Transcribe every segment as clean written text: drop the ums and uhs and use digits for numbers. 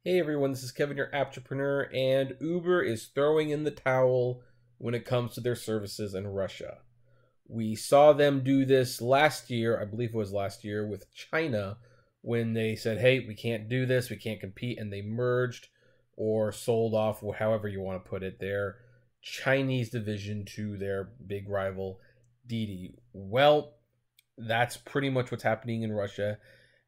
Hey everyone, this is Kevin, your entrepreneur, and Uber is throwing in the towel when it comes to their services in Russia. We saw them do this last year, I believe it was last year, with China, when they said, hey, we can't do this, we can't compete, and they merged or sold off, however you want to put it, their Chinese division to their big rival, Didi. Well, that's pretty much what's happening in Russia.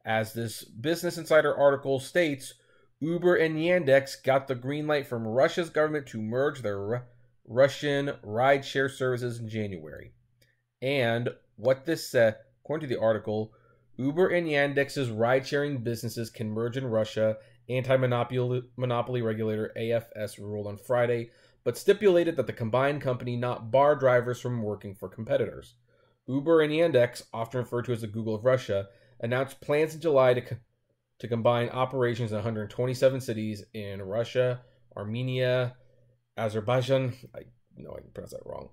As this Business Insider article states, Uber and Yandex got the green light from Russia's government to merge their Russian rideshare services in January. And what this said, according to the article, Uber and Yandex's ride-sharing businesses can merge in Russia, anti-monopoly regulator AFS ruled on Friday, but stipulated that the combined company not bar drivers from working for competitors. Uber and Yandex, often referred to as the Google of Russia, announced plans in July to combine operations in 127 cities in Russia, Armenia, Azerbaijan, I know I can pronounce that wrong,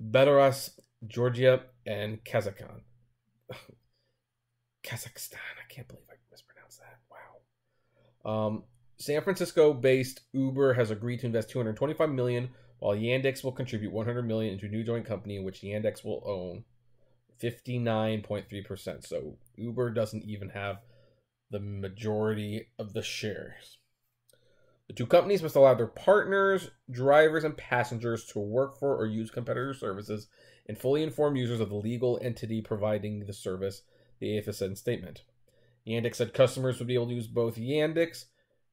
Belarus, Georgia, and Kazakhstan. Kazakhstan, I can't believe I mispronounced that. Wow. San Francisco-based Uber has agreed to invest $225 million, while Yandex will contribute $100 million into a new joint company in which Yandex will own 59.3%. So Uber doesn't even have the majority of the shares. The two companies must allow their partners, drivers, and passengers to work for or use competitor services and fully inform users of the legal entity providing the service, the AFS said in a statement. Yandex said customers would be able to use both Yandex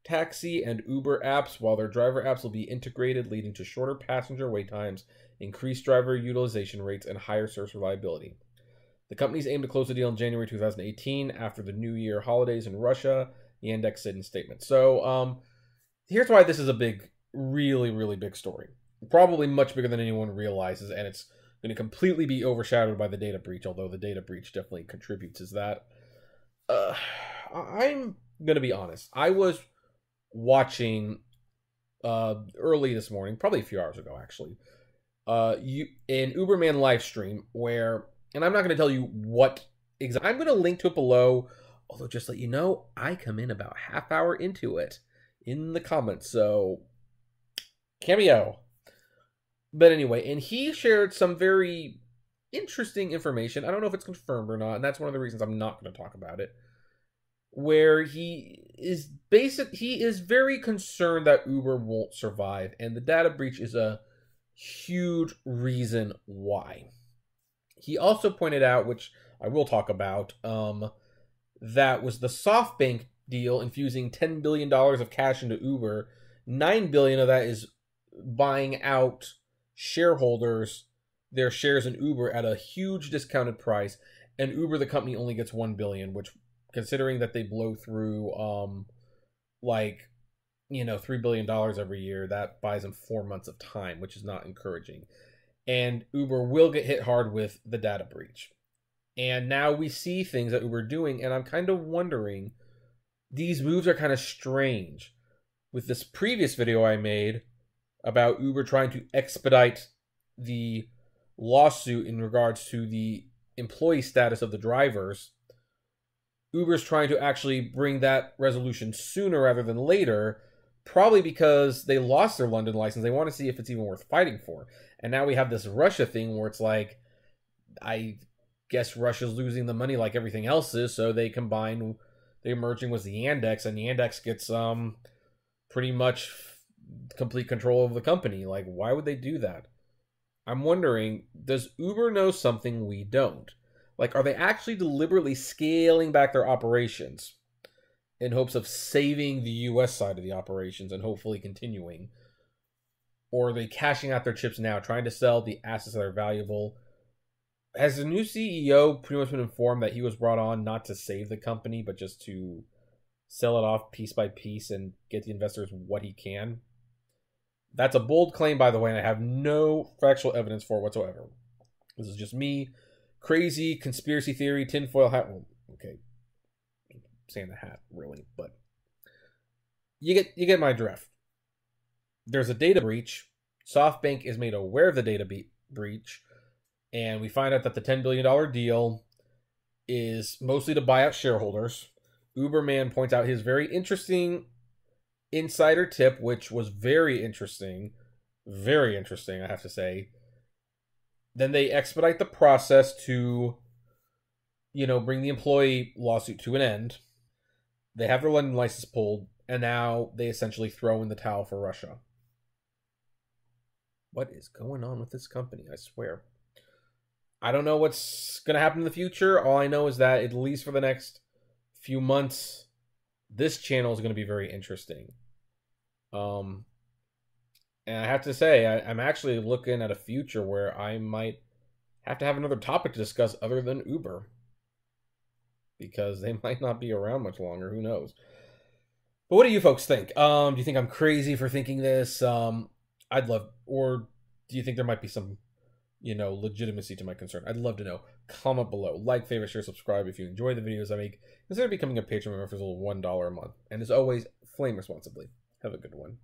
Taxi and Uber apps, while their driver apps will be integrated, leading to shorter passenger wait times, increased driver utilization rates, and higher service reliability. The companies aim to close the deal in January 2018 after the New Year holidays in Russia, Yandex said in a statement. So here's why this is a big, really, really big story. Probably much bigger than anyone realizes, and it's going to completely be overshadowed by the data breach, although the data breach definitely contributes. Is that I'm going to be honest. I was watching early this morning, probably a few hours ago actually, an Uberman live stream where, and I'm not going to tell you what exactly, I'm going to link to it below, although just let you know, I come in about half hour into it in the comments, so cameo. But anyway, and he shared some very interesting information. I don't know if it's confirmed or not, and that's one of the reasons I'm not going to talk about it, where he is very concerned that Uber won't survive, and the data breach is a huge reason why. He also pointed out, which I will talk about, that was the SoftBank deal infusing $10 billion of cash into Uber. $9 billion of that is buying out shareholders their shares in Uber at a huge discounted price, and Uber, the company, only gets $1 billion, which, considering that they blow through $3 billion every year, that buys them 4 months of time, which is not encouraging. And Uber will get hit hard with the data breach. And now we see things that Uber doing, and I'm kind of wondering, these moves are kind of strange. With this previous video I made about Uber trying to expedite the lawsuit in regards to the employee status of the drivers, Uber's trying to actually bring that resolution sooner rather than later, probably because they lost their London license. They want to see if it's even worth fighting for. And now we have this Russia thing where it's like, I guess Russia's losing the money like everything else is, so they're merging with the Yandex, and Yandex gets pretty much complete control of the company. Like, why would they do that? I'm wondering, does Uber know something we don't? Like, are they actually deliberately scaling back their operations in hopes of saving the US side of the operations and hopefully continuing? Or are they cashing out their chips now, trying to sell the assets that are valuable? Has the new CEO pretty much been informed that he was brought on not to save the company, but just to sell it off piece by piece and get the investors what he can? That's a bold claim, by the way, and I have no factual evidence for it whatsoever. This is just me, crazy conspiracy theory, tinfoil hat. Well, okay, I'm saying the hat, really, but you get my drift. There's a data breach. SoftBank is made aware of the data breach, and we find out that the $10 billion deal is mostly to buy out shareholders. Uberman points out his very interesting insider tip, which was very interesting, I have to say. Then they expedite the process to, bring the employee lawsuit to an end. They have their London license pulled, and now they essentially throw in the towel for Russia. What is going on with this company? I swear. I don't know what's going to happen in the future. All I know is that, at least for the next few months, this channel is going to be very interesting. And I have to say, I'm actually looking at a future where I might have to have another topic to discuss other than Uber, because they might not be around much longer. Who knows? But what do you folks think? Do you think I'm crazy for thinking this? I'd love, or do you think there might be some, legitimacy to my concern? I'd love to know. Comment below. Like, favorite, share, subscribe if you enjoy the videos I make. Consider becoming a patron member for as little $1 a month. And as always, flame responsibly. Have a good one.